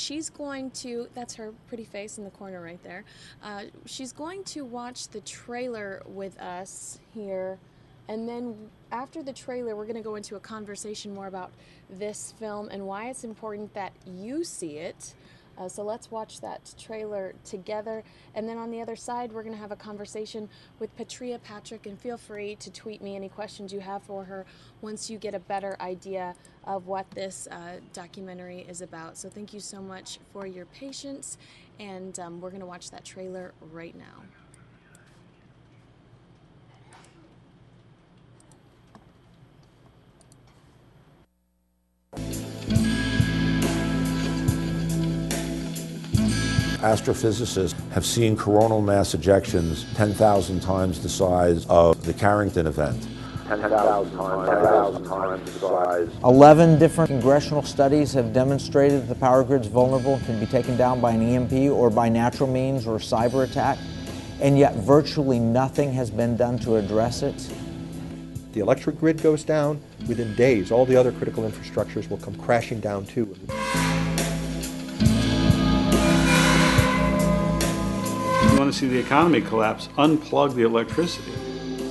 she's going to, that's her pretty face in the corner right there, she's going to watch the trailer with us here, and then after the trailer we're going to go into a conversation more about this film and why it's important that you see it. So let's watch that trailer together, and then on the other side we're going to have a conversation with Patrea Patrick, and feel free to tweet me any questions you have for her once you get a better idea of what this documentary is about. So thank you so much for your patience, and we're going to watch that trailer right now. Astrophysicists have seen coronal mass ejections 10,000 times the size of the Carrington event. 10,000 times the size. 11 different congressional studies have demonstrated that the power grid's vulnerable and can be taken down by an EMP or by natural means or cyber attack, and yet virtually nothing has been done to address it. The electric grid goes down, within days all the other critical infrastructures will come crashing down too. You want to see the economy collapse, unplug the electricity.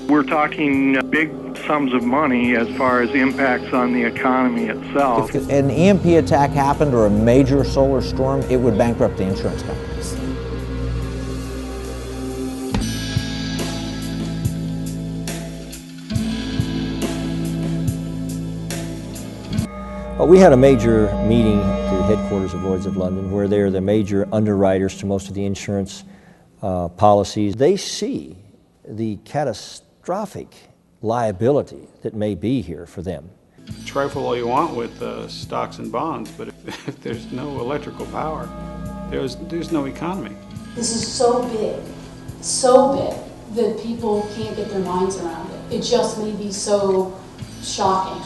We're talking big sums of money as far as impacts on the economy itself. If an EMP attack happened or a major solar storm, it would bankrupt the insurance companies. We had a major meeting at the headquarters of Lloyd's of London where they're the major underwriters to most of the insurance policies. They see the catastrophic liability that may be here for them. Trifle all you want with stocks and bonds, but if there's no electrical power, there's no economy. This is so big that people can't get their minds around it. It just may be so shocking.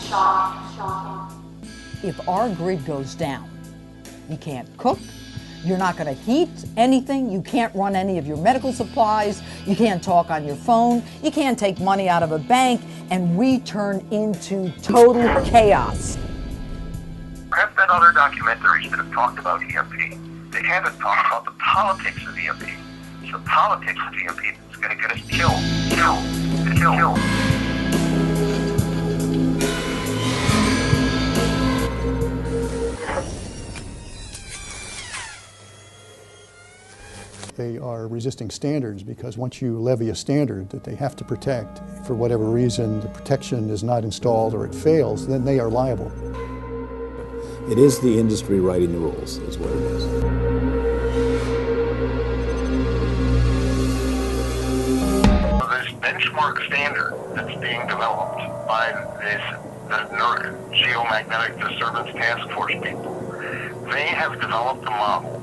If our grid goes down, you can't cook, you're not going to heat anything, you can't run any of your medical supplies, you can't talk on your phone, you can't take money out of a bank, and we turn into total chaos. There have been other documentaries that have talked about EMP. They haven't talked about the politics of EMP. It's the politics of EMP that's going to get us killed. They are resisting standards because once you levy a standard that they have to protect, for whatever reason the protection is not installed or it fails, then they are liable. It is the industry writing the rules, is what it is. So this benchmark standard that's being developed by the Geomagnetic Disturbance Task Force people, they have developed a model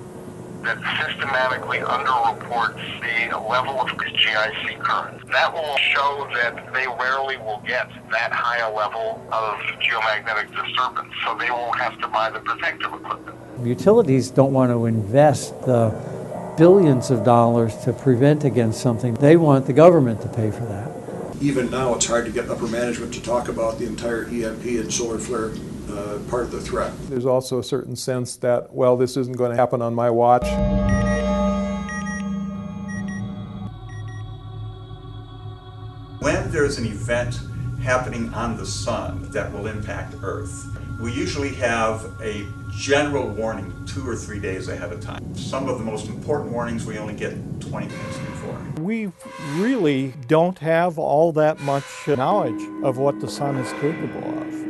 that systematically underreports the level of GIC current. That will show that they rarely will get that high a level of geomagnetic disturbance, so they won't have to buy the protective equipment. Utilities don't want to invest the billions of dollars to prevent against something. They want the government to pay for that. Even now, it's hard to get upper management to talk about the entire EMP and solar flare part of the threat. There's also a certain sense that, well, this isn't going to happen on my watch. When there's an event happening on the sun that will impact Earth, we usually have a general warning 2 or 3 days ahead of time. Some of the most important warnings we only get 20 minutes before. We really don't have all that much knowledge of what the sun is capable of.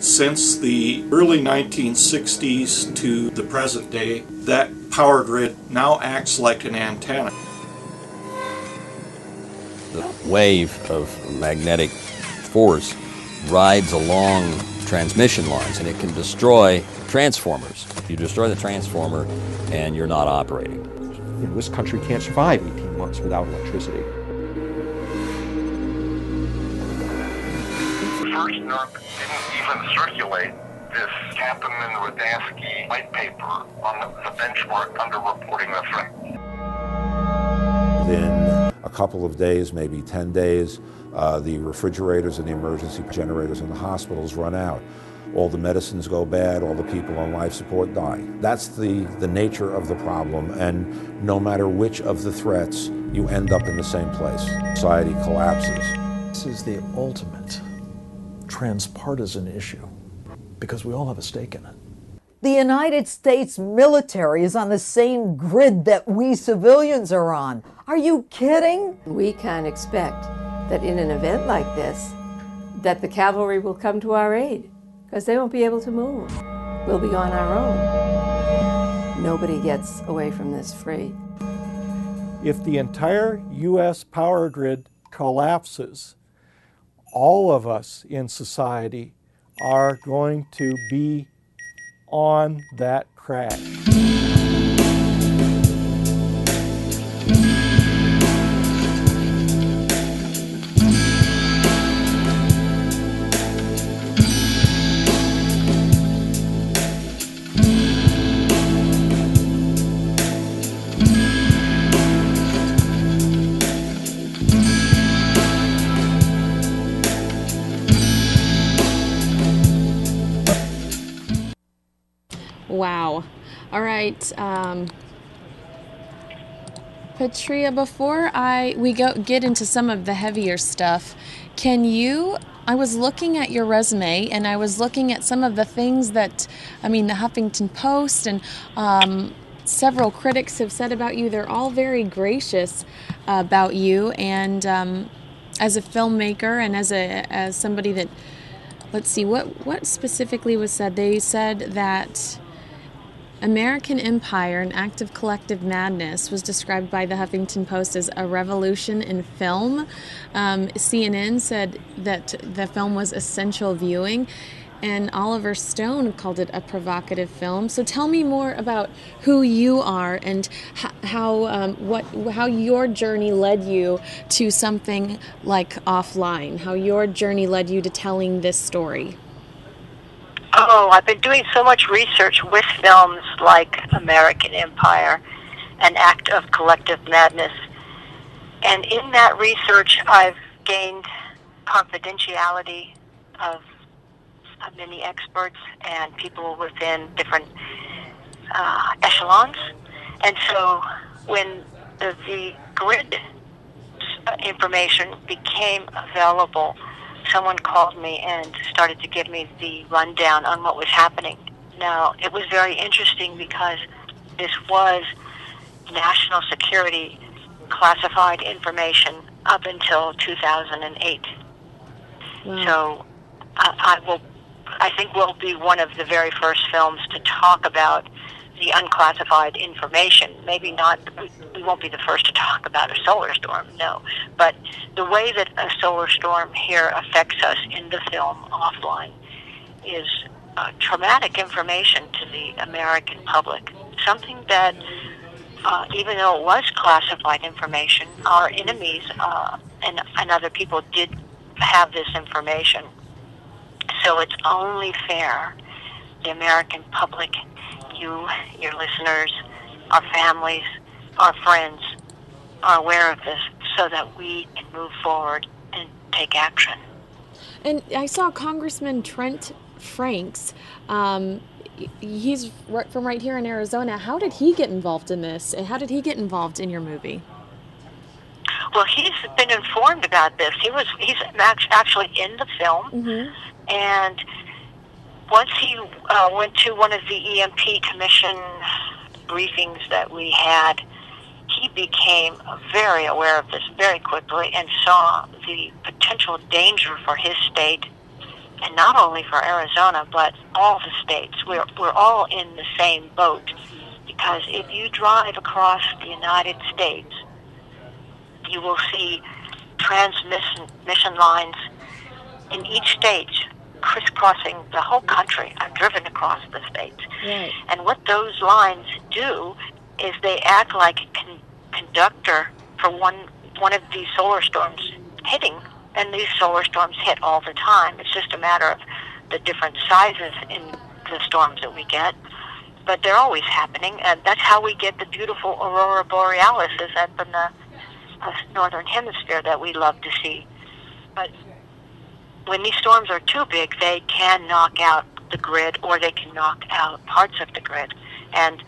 Since the early 1960s to the present day, that power grid now acts like an antenna. The wave of magnetic force rides along transmission lines, and it can destroy transformers. You destroy the transformer and you're not operating. You know, this country can't survive 18 months without electricity. First, NERC didn't even circulate this Kaplan and Radansky white paper on the benchmark under reporting the threat. Within a couple of days, maybe 10 days, the refrigerators and the emergency generators in the hospitals run out. all the medicines go bad, all the people on life support die. That's the nature of the problem, and no matter which of the threats, you end up in the same place. Society collapses. This is the ultimate transpartisan issue because we all have a stake in it. The United States military is on the same grid that we civilians are on. Are you kidding? We can't expect that in an event like this, that the cavalry will come to our aid, because they won't be able to move. We'll be on our own. Nobody gets away from this free. If the entire U.S. power grid collapses, all of us in society are going to be on that crash. Wow. All right, Patrea, before we get into some of the heavier stuff, I was looking at your resume and I was looking at some of the things that, the Huffington Post and several critics have said about you. They're all very gracious about you, and as a filmmaker and as somebody that, let's see, what specifically was said? They said that American Empire, an act of collective madness, was described by the Huffington Post as a revolution in film. CNN said that the film was essential viewing, and Oliver Stone called it a provocative film. So tell me more about who you are and how your journey led you to something like Offline, how your journey led you to telling this story. Oh, I've been doing so much research with films like American Empire, an act of collective madness. And in that research, I've gained confidentiality of many experts and people within different echelons. And so when the grid information became available, someone called me and started to give me the rundown on what was happening. Now, it was very interesting because this was national security classified information up until 2008. Wow. So I think we'll be one of the very first films to talk about the unclassified information. Maybe not, we won't be the first to talk about a solar storm, no. But the way that a solar storm here affects us in the film Offline is traumatic information to the American public. Something that, even though it was classified information, our enemies and other people did have this information. So it's only fair the American public, you, your listeners, our families, our friends are aware of this so that we can move forward and take action. And I saw Congressman Trent Franks. He's from right here in Arizona. How did he get involved in this? And how did he get involved in your movie? Well, he's been informed about this. He's actually in the film. Mm-hmm. And once he went to one of the EMP Commission briefings that we had, he became very aware of this very quickly and saw the potential danger for his state, and not only for Arizona, but all the states. We're all in the same boat, because if you drive across the United States, you will see transmission lines in each state crisscrossing the whole country. I've driven across the states. Right. And what those lines do is they act like a conductor for one of these solar storms hitting, and these solar storms hit all the time. It's just a matter of the different sizes in the storms that we get, but they're always happening, and that's how we get the beautiful aurora borealis up in the northern hemisphere that we love to see. But when these storms are too big, they can knock out the grid, or they can knock out parts of the grid. And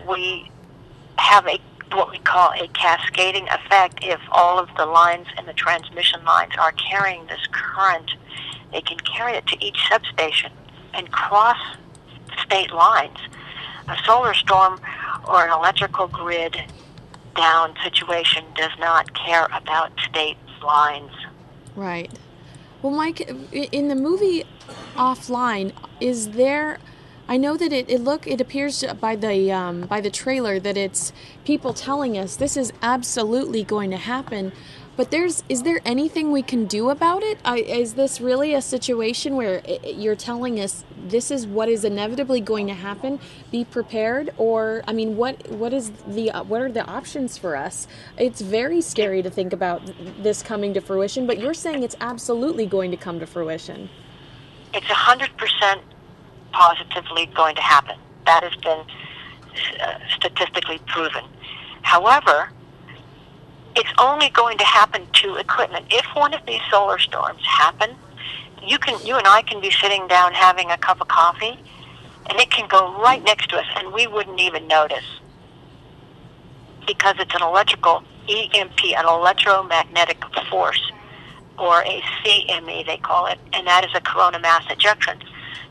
we have what we call a cascading effect. If all of the lines and the transmission lines are carrying this current, they can carry it to each substation and cross state lines. A solar storm or an electrical grid down situation does not care about state lines. Right. Well, Mike, in the movie Offline, is there? I know that it appears by the trailer that it's people telling us this is absolutely going to happen, but is there anything we can do about it? Is this really a situation where you're telling us this is what is inevitably going to happen? Be prepared, or I mean, what are the options for us? It's very scary to think about this coming to fruition, but you're saying it's absolutely going to come to fruition. It's 100% positively going to happen. That has been statistically proven. However, it's only going to happen to equipment. If one of these solar storms happen, you and I can be sitting down having a cup of coffee, and it can go right next to us, and we wouldn't even notice, because it's an electrical EMP, an electromagnetic force, or a CME they call it, and that is a corona mass ejection.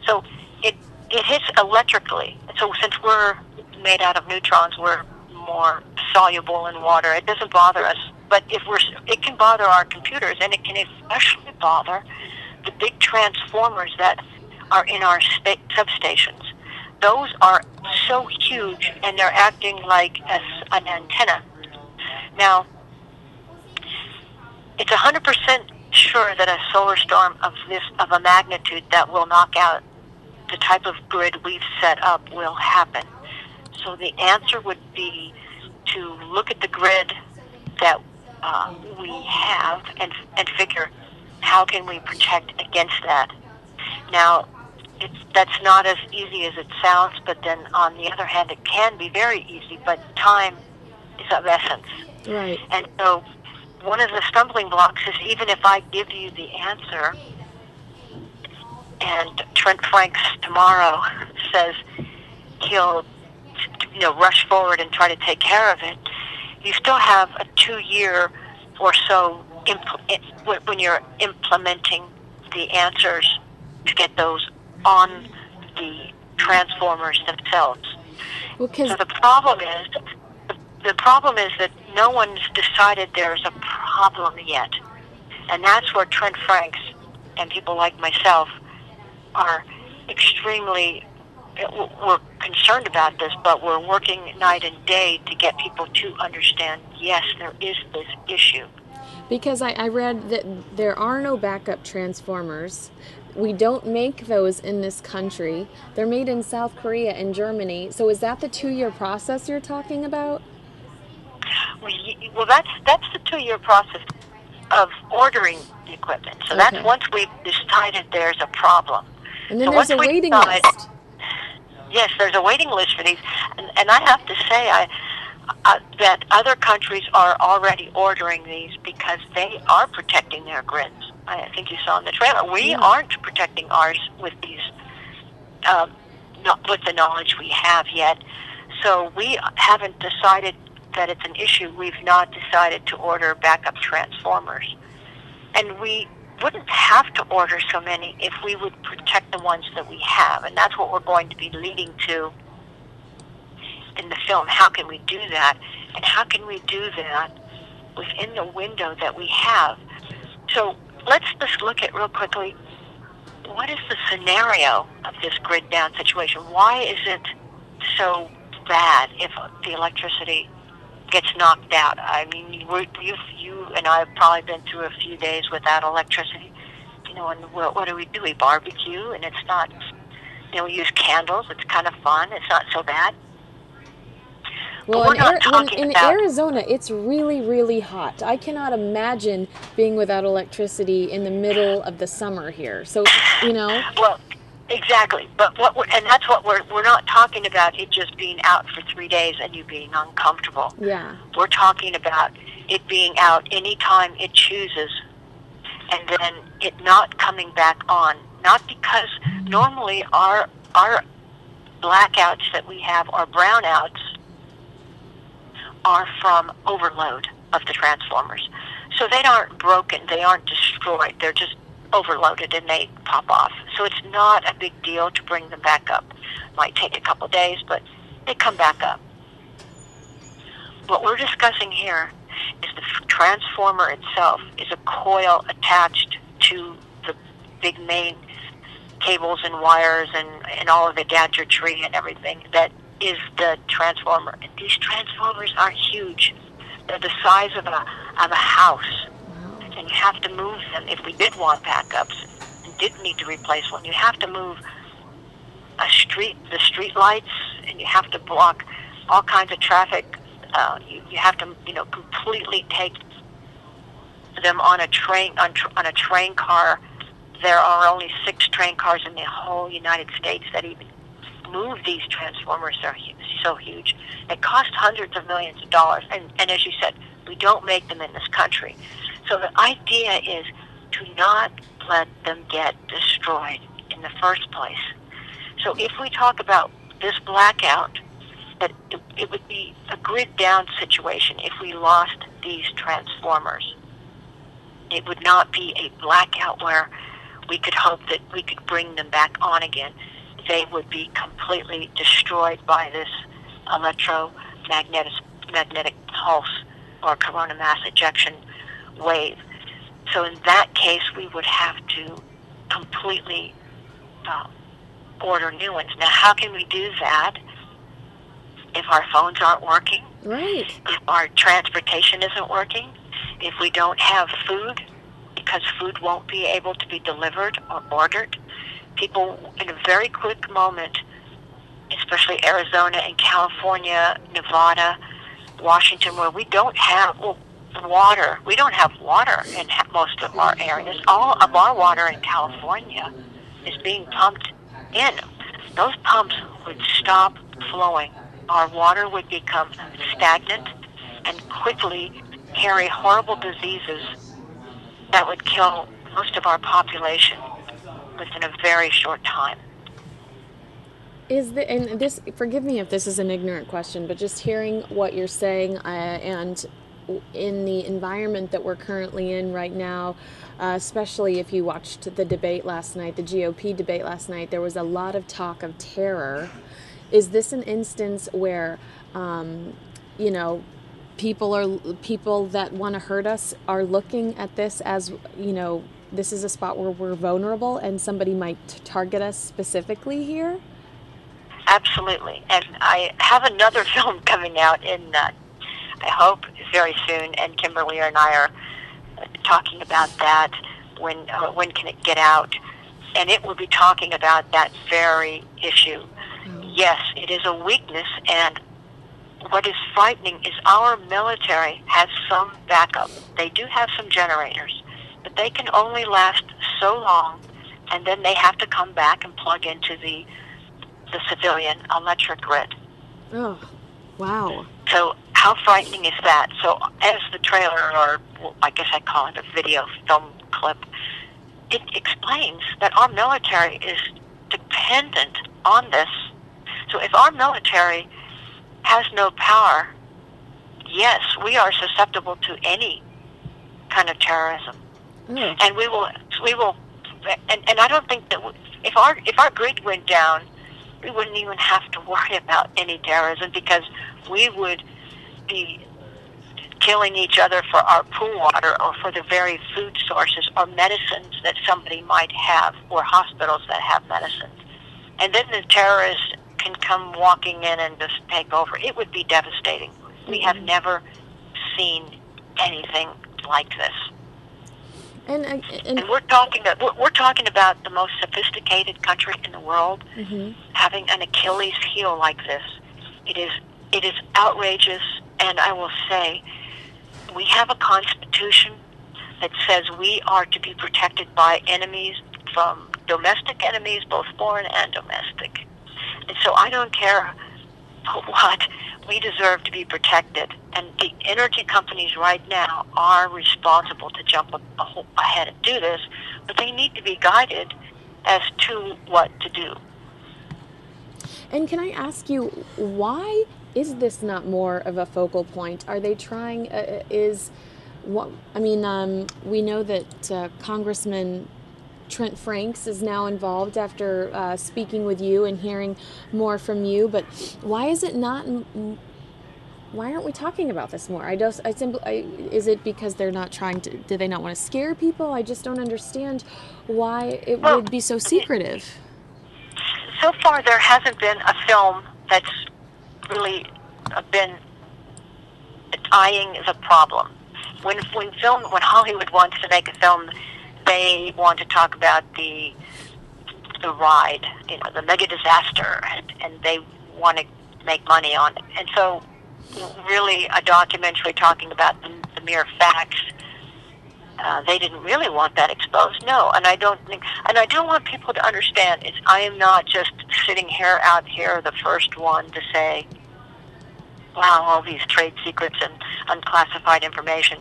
So it hits electrically. So since we're made out of neutrons, we're more soluble in water. It doesn't bother us, but it can bother our computers, and it can especially bother the big transformers that are in our substations. Those are so huge, and they're acting like an antenna. Now, it's 100% sure that a solar storm of a magnitude that will knock out the type of grid we've set up will happen. So the answer would be to look at the grid that we have and figure how can we protect against that. Now, that's not as easy as it sounds, but then on the other hand, it can be very easy, but time is of essence. Right. And so one of the stumbling blocks is, even if I give you the answer and Trent Franks tomorrow says he'll rush forward and try to take care of it, you still have a 2-year or so when you're implementing the answers to get those on the transformers themselves. So the problem is that no one's decided there's a problem yet. And that's where Trent Franks and people like myself are extremely, we're concerned about this, but we're working night and day to get people to understand, yes, there is this issue. Because I read that there are no backup transformers. We don't make those in this country. They're made in South Korea and Germany. So is that the 2-year process you're talking about? Well, that's the 2-year process of ordering the equipment. So that's once we've decided there's a problem. And then there's a waiting list. Yes, there's a waiting list for these. And I have to say that other countries are already ordering these because they are protecting their grids. I think you saw in the trailer. We aren't protecting ours with these, not with the knowledge we have yet. So we haven't decided that it's an issue. We've not decided to order backup transformers. And we wouldn't have to order so many if we would protect the ones that we have. And that's what we're going to be leading to in the film. How can we do that? And how can we do that within the window that we have? So let's just look at real quickly, what is the scenario of this grid down situation? Why is it so bad if the electricity gets knocked out? I mean, you and I have probably been through a few days without electricity. And what do? We barbecue, and it's not, we use candles. It's kind of fun. It's not so bad. Well, in Arizona, it's really, really hot. I cannot imagine being without electricity in the middle of the summer here. So, Well, exactly. But that's what we're not talking about it just being out for 3 days and you being uncomfortable. Yeah. We're talking about it being out anytime it chooses, and then it not coming back on not because normally our blackouts that we have, or brownouts, are from overload of the transformers. So they aren't broken, they aren't destroyed, they're just overloaded and they pop off. So it's not a big deal to bring them back up. Might take a couple days, but they come back up. What we're discussing here is the transformer itself is a coil attached to the big main cables and wires and all of the gadgetry and everything that is the transformer. And these transformers are huge. They're the size of a house. And you have to move them if we did want backups and did need to replace one. You have to move the street lights, and you have to block all kinds of traffic. You have to, completely take them on a train car. There are only 6 train cars in the whole United States that even move these transformers. They're so huge. It costs hundreds of millions of dollars, and as you said, we don't make them in this country. So the idea is to not let them get destroyed in the first place. So if we talk about this blackout, that it would be a grid down situation if we lost these transformers. It would not be a blackout where we could hope that we could bring them back on again. They would be completely destroyed by this electromagnetic pulse or corona mass ejection wave. So in that case, we would have to completely order new ones. Now, how can we do that if our phones aren't working? Right. If our transportation isn't working? If we don't have food, because food won't be able to be delivered or ordered? People, in a very quick moment, especially Arizona and California, Nevada, Washington, where we don't have water. We don't have water in most of our areas. All of our water in California is being pumped in. Those pumps would stop flowing. Our water would become stagnant and quickly carry horrible diseases that would kill most of our population within a very short time. And this, forgive me if this is an ignorant question, but just hearing what you're saying, and in the environment that we're currently in right now, especially if you watched the debate last night, the GOP debate last night, there was a lot of talk of terror. Is this an instance where, people that want to hurt us are looking at this as, this is a spot where we're vulnerable and somebody might target us specifically here? Absolutely. And I have another film coming out I hope very soon, and Kimberly and I are talking about that. When can it get out? And it will be talking about that very issue. Yes, it is a weakness, and what is frightening is our military has some backup. They do have some generators, but they can only last so long, and then they have to come back and plug into the civilian electric grid. Oh, wow. So how frightening is that? So as the trailer, or I guess I call it a video film clip, it explains that our military is dependent on this. So if our military has no power, yes, we are susceptible to any kind of terrorism. And we will, and I don't think that if our grid went down, we wouldn't even have to worry about any terrorism, because we would be killing each other for our pool water or for the very food sources or medicines that somebody might have, or hospitals that have medicines. And then the terrorists can come walking in and just take over. It would be devastating. We have never seen anything like this. And we're talking about the most sophisticated country in the world having an Achilles heel like this. It is outrageous, and I will say, we have a constitution that says we are to be protected by enemies, from domestic enemies, both foreign and domestic. And so I don't care what, we deserve to be protected. And the energy companies right now are responsible to jump ahead and do this, but they need to be guided as to what to do. And can I ask you, why is this not more of a focal point? Are they trying, we know that Congressman Trent Franks is now involved after speaking with you and hearing more from you, but why is it not, why aren't we talking about this more? Is it because they're not trying to, do they not want to scare people? I just don't understand why it would be so secretive. So far, there hasn't been a film that's really been eyeing the problem. When Hollywood wants to make a film, they want to talk about the ride, the mega disaster, and they want to make money on it. And so, really, a documentary talking about the mere facts, they didn't really want that exposed. No, and I do want people to understand, I am not just sitting out here, the first one to say, wow, all these trade secrets and unclassified information,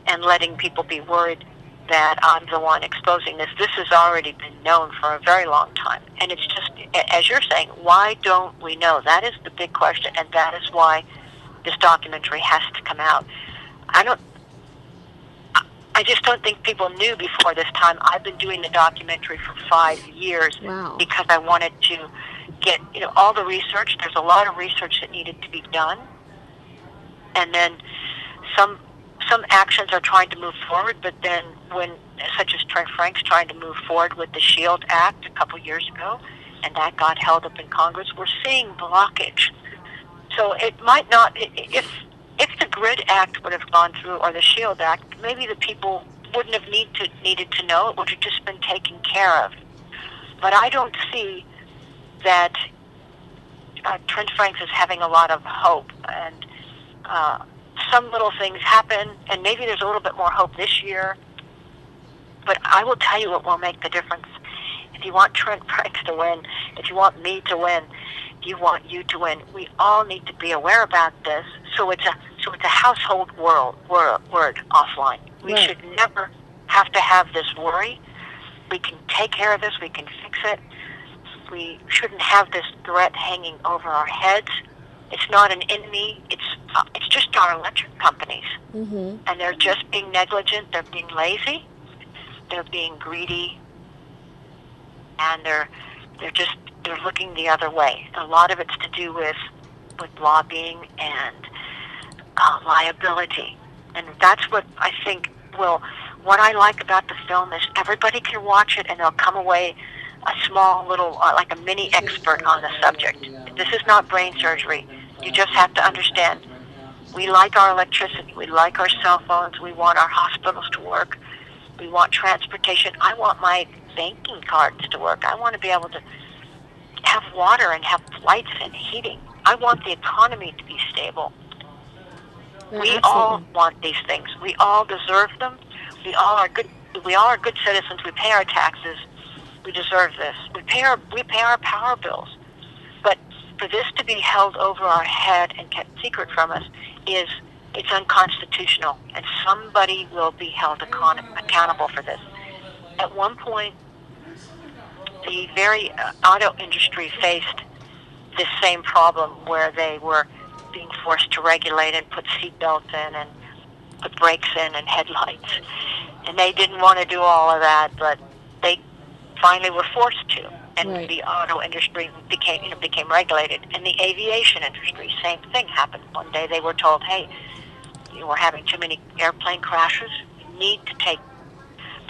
and letting people be worried that I'm the one exposing this. This has already been known for a very long time. And it's just, as you're saying, why don't we know? That is the big question, and that is why this documentary has to come out. I just don't think people knew before this time. I've been doing the documentary for 5 years. Wow. Because I wanted to get, all the research. There's a lot of research that needed to be done. And then some actions are trying to move forward, but then such as Trent Franks trying to move forward with the SHIELD Act a couple years ago, and that got held up in Congress, we're seeing blockage. So it might not, if the GRID Act would have gone through, or the SHIELD Act, maybe the people wouldn't have needed to know. It would have just been taken care of. But I don't see that Trent Franks is having a lot of hope, and some little things happen, and maybe there's a little bit more hope this year. But I will tell you what will make the difference. If you want Trent Franks to win, if you want me to win, if you want you to win, we all need to be aware about this. So it's a household word offline. We should never have to have this worry. We can take care of this. We can fix it. We shouldn't have this threat hanging over our heads. It's not an enemy. It's just our electric companies. Mm-hmm. And they're just being negligent. They're being lazy. They're being greedy. And they're looking the other way. A lot of it's to do with lobbying and liability. And that's what I think what I like about the film is everybody can watch it and they'll come away a small little, like a mini expert on the subject. This is not brain surgery. You just have to understand. We like our electricity. We like our cell phones. We want our hospitals to work. We want transportation. I want my banking cards to work. I want to be able to have water and have lights and heating. I want the economy to be stable. We all want these things. We all deserve them. We all are good citizens. We pay our taxes. We deserve this. We pay our power bills. But for this to be held over our head and kept secret from us it's unconstitutional, and somebody will be held accountable for this. At one point, the very auto industry faced this same problem where they were being forced to regulate and put seatbelts in and put brakes in and headlights. And they didn't want to do all of that, but they finally were forced to. And the auto industry became regulated. And the aviation industry, same thing happened. One day they were told, hey, we're having too many airplane crashes. You need to take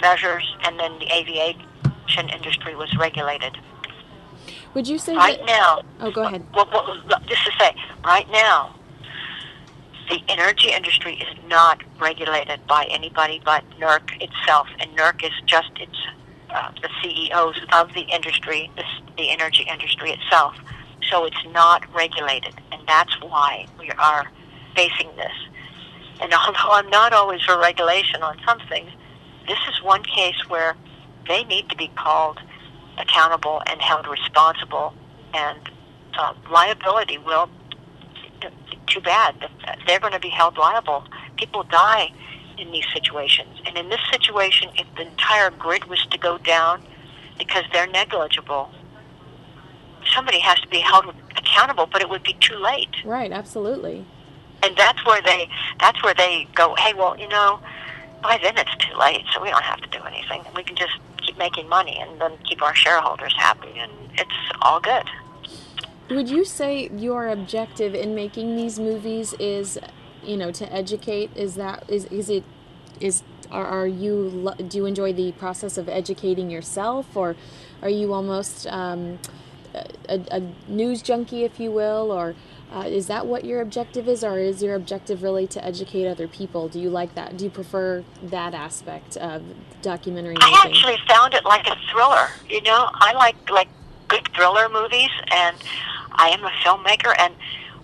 measures. And then the aviation industry was regulated. Would you say now? Oh, go ahead. Just to say, right now, the energy industry is not regulated by anybody but NERC itself, and NERC is just the CEOs of the industry, the energy industry itself. So it's not regulated, and that's why we are facing this. And although I'm not always for regulation on some things, this is one case where they need to be called accountable and held responsible, and liability will, too bad, they're going to be held liable. People die in these situations. And in this situation, if the entire grid was to go down, because they're negligible, somebody has to be held accountable, but it would be too late. Right, absolutely. And that's where they go, hey, well, you know, by then it's too late, so we don't have to do anything. We can just keep making money and then keep our shareholders happy, and it's all good. Would you say your objective in making these movies is, you know, to educate? Do you enjoy the process of educating yourself, or are you almost a news junkie, if you will, or is that what your objective is, or is your objective really to educate other people? Do you like that? Do you prefer that aspect of documentary making? I actually found it like a thriller. You know, I like good thriller movies, and I am a filmmaker, and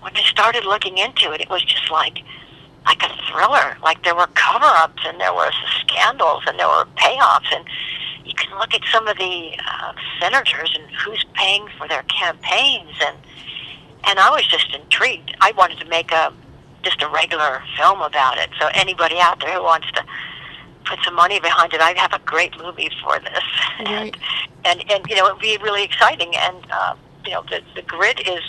when I started looking into it, it was just like a thriller. Like there were cover-ups, and there were scandals, and there were payoffs, and you can look at some of the senators and who's paying for their campaigns, and I was just intrigued. I wanted to make just a regular film about it. So anybody out there who wants to put some money behind it, I'd have a great movie for this. Right. And you know, it'd be really exciting. And you know, the grid is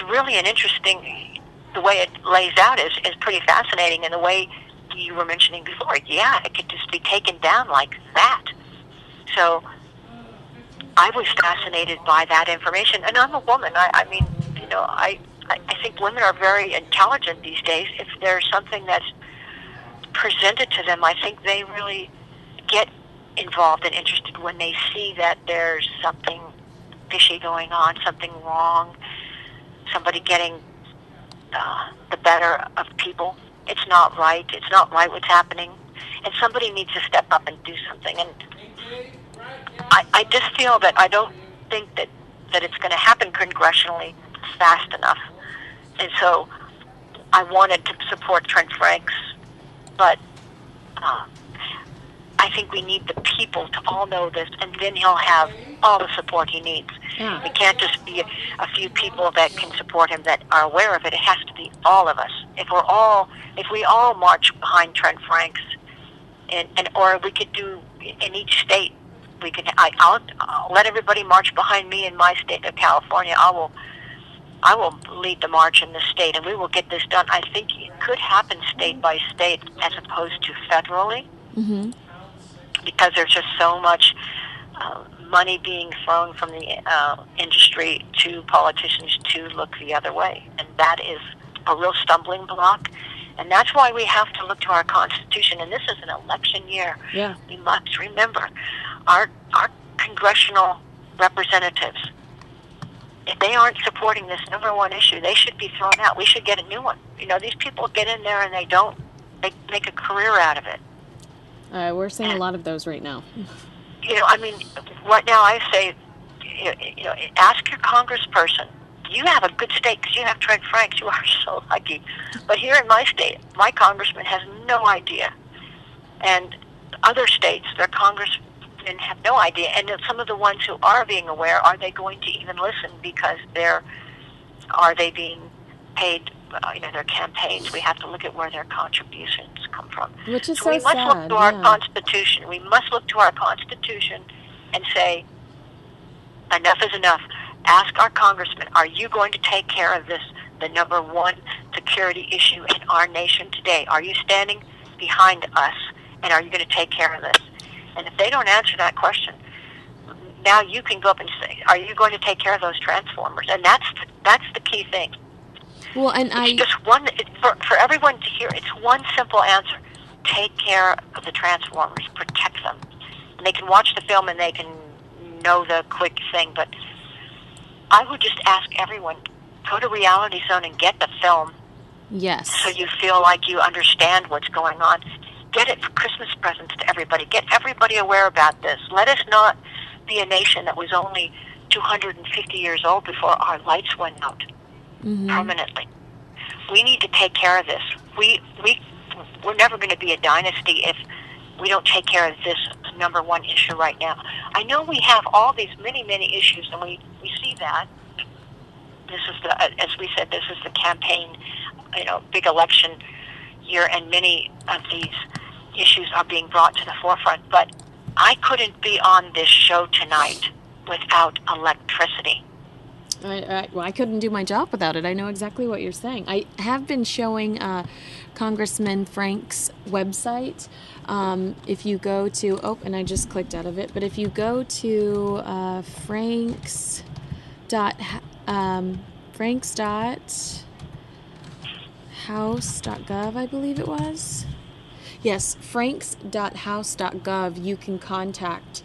really an interesting. The way it lays out is pretty fascinating, and the way you were mentioning before, yeah, it could just be taken down like that. So I was fascinated by that information, and I'm a woman. I mean, you know, I think women are very intelligent these days. If there's something that's presented to them, I think they really get involved and interested when they see that there's something fishy going on, something wrong, somebody getting the better of people. It's not right. It's not right what's happening, and somebody needs to step up and do something. And I just feel that I don't think that it's going to happen congressionally fast enough. And so I wanted to support Trent Franks, but I think we need the people to all know this, and then he'll have all the support he needs. Yeah. It can't just be a few people that can support him that are aware of it. It has to be all of us. If we all march behind Trent Franks, or we could do in each state, I'll let everybody march behind me in my state of California. I will lead the march in the state, and we will get this done. I think it could happen state by state as opposed to federally. Mm-hmm. Because there's just so much money being thrown from the industry to politicians to look the other way. And that is a real stumbling block. And that's why we have to look to our Constitution. And this is an election year. Yeah. We must remember our congressional representatives, if they aren't supporting this number one issue, they should be thrown out. We should get a new one. You know, these people get in there and they make a career out of it. We're seeing a lot of those right now. You know, I mean, right now I say, you know, ask your congressperson. You have a good state because you have Trent Franks. You are so lucky. But here in my state, my congressman has no idea. And other states, their congressmen have no idea. And some of the ones who are being aware, are they going to even listen because are they being paid, you know, their campaigns? We have to look at where their contributions come from. Which is so we must look to our Constitution. We must look to our Constitution and say, enough is enough. Ask our congressman, are you going to take care of this, the number one security issue in our nation today? Are you standing behind us, and are you going to take care of this? And if they don't answer that question, now you can go up and say, are you going to take care of those transformers? And that's the key thing. Well, and it's just one, for everyone to hear, it's one simple answer. Take care of the transformers. Protect them. And they can watch the film and they can know the quick thing, but I would just ask everyone, go to Reality Zone and get the film. Yes. So you feel like you understand what's going on. Get it for Christmas presents to everybody. Get everybody aware about this. Let us not be a nation that was only 250 years old before our lights went out permanently. We need to take care of this. We're never going to be a dynasty if we don't take care of this number one issue right now. I know we have all these many, many issues, and we see that. This is as we said, this is the campaign, you know, big election year, and many of these issues are being brought to the forefront. But I couldn't be on this show tonight without electricity. Well, I couldn't do my job without it. I know exactly what you're saying. I have been showing Congressman Frank's website. If you go to, oh, and I just clicked out of it, but if you go to franks.house.gov, I believe it was. Yes, franks.house.gov, you can contact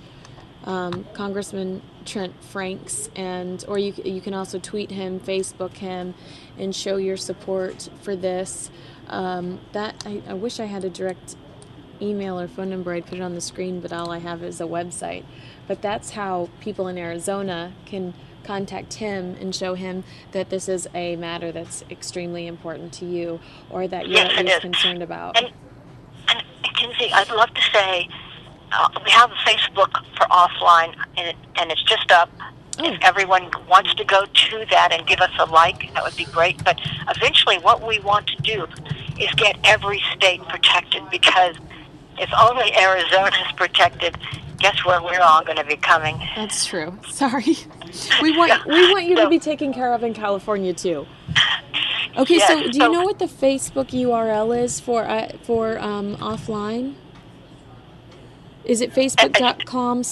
Congressman Trent Franks, or you can also tweet him, Facebook him, and show your support for this. I wish I had a direct email or phone number. I'd put it on the screen, but all I have is a website. But that's how people in Arizona can contact him and show him that this is a matter that's extremely important to you, or that you're at least concerned about. And Kinsey, I'd love to say we have a Facebook for offline, and it's just up. If everyone wants to go to that and give us a like, that would be great. But eventually what we want to do is get every state protected, because if only Arizona is protected, guess where we're all going to be coming? That's true. Sorry. We want you to be taken care of in California too. Okay, yes, so do you know what the Facebook URL is for offline? Is it facebook.com/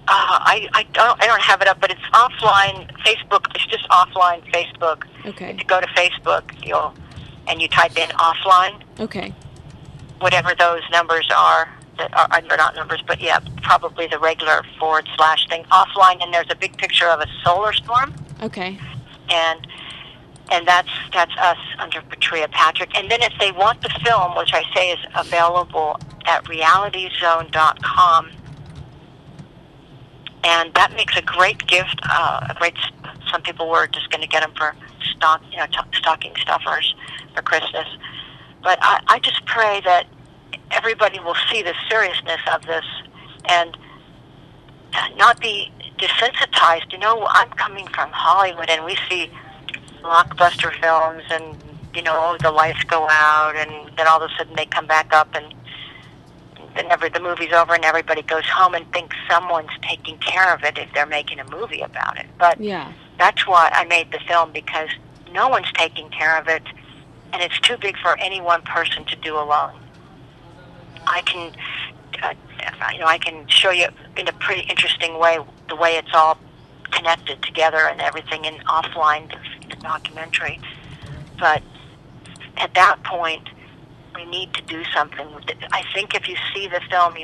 I don't have it up, but it's offline Facebook. It's just offline Facebook. Okay. If you go to Facebook, and you type in offline. Okay. Whatever those numbers are, they're not numbers, but yeah, probably the regular / thing, offline, and there's a big picture of a solar storm. Okay. And that's us under Patrea Patrick. And then if they want the film, which I say is available at realityzone.com, and that makes a great gift. Some people were just going to get them for stocking stuffers for Christmas. But I just pray that everybody will see the seriousness of this and not be desensitized. I'm coming from Hollywood, and we see blockbuster films, and the lights go out, and then all of a sudden they come back up, and then the movie's over, and everybody goes home and thinks someone's taking care of it if they're making a movie about it. But yeah, that's why I made the film, because no one's taking care of it, and it's too big for any one person to do alone. I can show you in a pretty interesting way the way it's all connected together and everything in offline, the documentary. But at that point, we need to do something. I think if you see the film,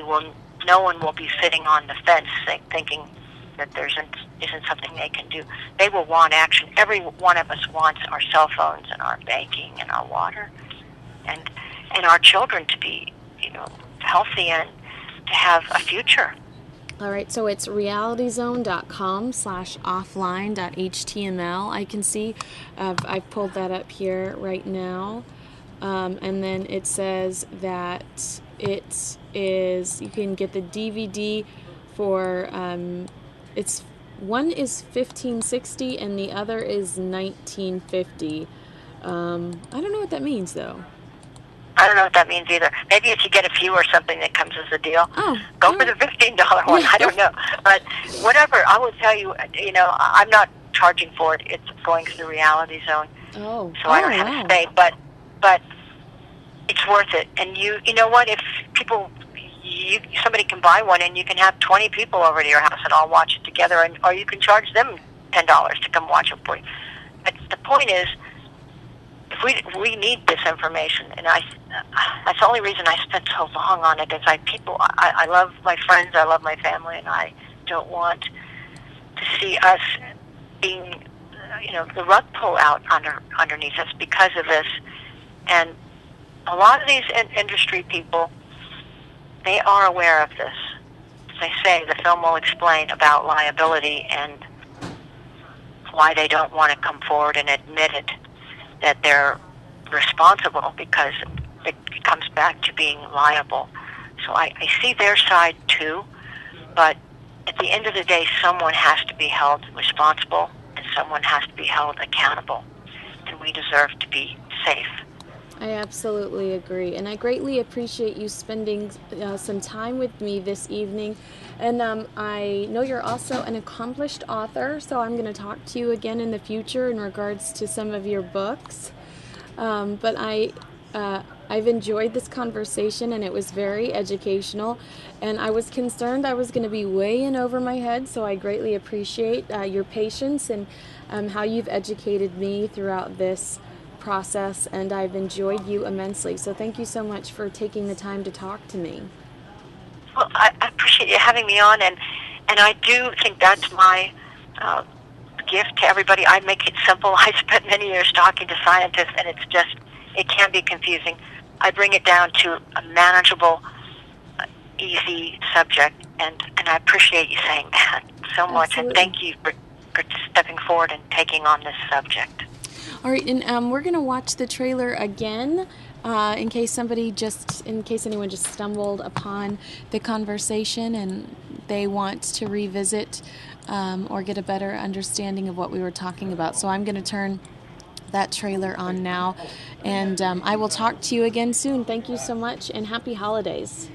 no one will be sitting on the fence thinking that there isn't something they can do. They will want action. Every one of us wants our cell phones and our banking and our water, and our children to be, healthy and to have a future. All right, so it's realityzone.com/offline.html. I can see, I've pulled that up here right now. And then it says that it is, you can get the DVD for, one is $15.60 and the other is $19.50. I don't know what that means though. I don't know what that means either. Maybe if you get a few or something that comes as a deal. Go for the $15 one. I don't know. But whatever, I will tell you, I'm not charging for it. It's going through Reality Zone. So I don't have to pay. But it's worth it. And you know what? If somebody can buy one, and you can have 20 people over to your house and all watch it together, or you can charge them $10 to come watch it for you. But the point is, if we need this information, and that's the only reason I spent so long on it. Is I love my friends, I love my family, and I don't want to see us being, the rug pull out underneath us because of this. And a lot of these industry people, they are aware of this. As I say, the film will explain about liability and why they don't want to come forward and admit it, that they're responsible, because it comes back to being liable. So I see their side too, but at the end of the day, someone has to be held responsible and someone has to be held accountable, and we deserve to be safe. I absolutely agree, and I greatly appreciate you spending some time with me this evening. And I know you're also an accomplished author, so I'm going to talk to you again in the future in regards to some of your books. But I've enjoyed this conversation, and it was very educational. And I was concerned I was going to be way in over my head, so I greatly appreciate your patience and how you've educated me throughout this process, and I've enjoyed you immensely. So thank you so much for taking the time to talk to me. Well, I appreciate you having me on, and I do think that's my gift to everybody. I make it simple. I spent many years talking to scientists, and it can be confusing. I bring it down to a manageable, easy subject, and I appreciate you saying that so much. Absolutely. And thank you for stepping forward and taking on this subject. All right, and we're going to watch the trailer again in case anyone just stumbled upon the conversation and they want to revisit or get a better understanding of what we were talking about. So I'm going to turn that trailer on now, and I will talk to you again soon. Thank you so much, and happy holidays.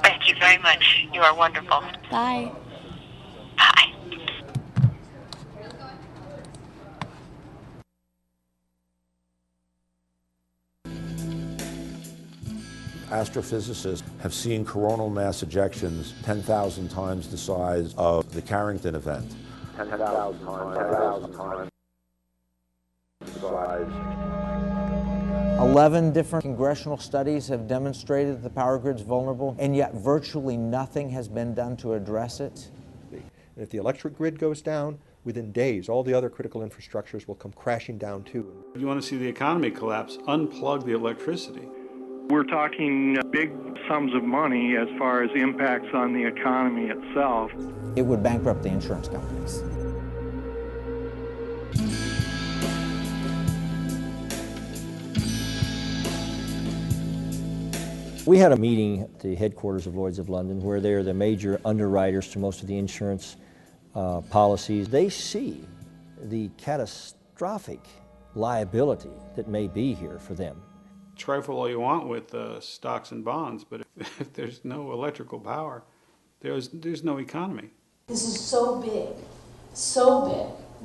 Thank you very much. You are wonderful. Bye. Bye. Astrophysicists have seen coronal mass ejections 10,000 times the size of the Carrington event. 10,000 times the size. 11 different congressional studies have demonstrated that the power grid's vulnerable, and yet virtually nothing has been done to address it. And if the electric grid goes down, within days, all the other critical infrastructures will come crashing down too. If you want to see the economy collapse, unplug the electricity. We're talking big sums of money as far as impacts on the economy itself. It would bankrupt the insurance companies. We had a meeting at the headquarters of Lloyd's of London where they're the major underwriters to most of the insurance policies. They see the catastrophic liability that may be here for them. Trifle all you want with stocks and bonds, but if there's no electrical power, there's no economy. This is so big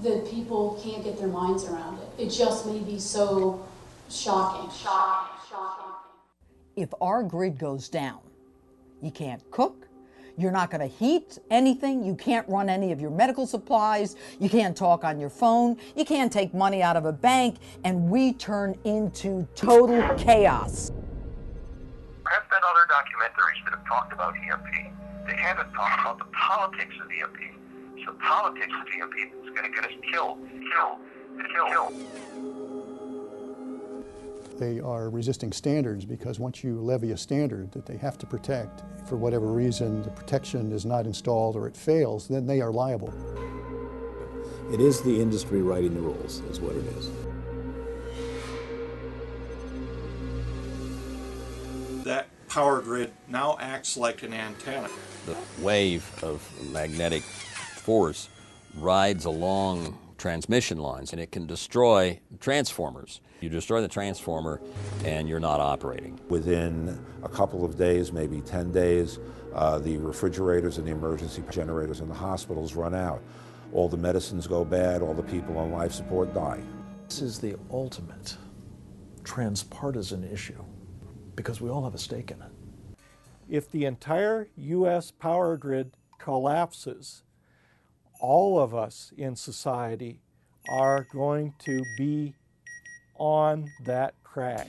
that people can't get their minds around it. It just may be so shocking. If our grid goes down, you can't cook, you're not going to heat anything, you can't run any of your medical supplies, you can't talk on your phone, you can't take money out of a bank, and we turn into total chaos. There have been other documentaries that have talked about EMP. They haven't talked about the politics of EMP. It's the politics of EMP that's going to get us killed. They are resisting standards because once you levy a standard that they have to protect, for whatever reason the protection is not installed or it fails, then they are liable. It is the industry writing the rules, is what it is. That power grid now acts like an antenna. The wave of magnetic force rides along transmission lines, and it can destroy transformers. You destroy the transformer and you're not operating. Within a couple of days, maybe 10 days, the refrigerators and the emergency generators in the hospitals run out. All the medicines go bad, all the people on life support die. This is the ultimate transpartisan issue because we all have a stake in it. If the entire U.S. power grid collapses, all of us in society are going to be on that crash.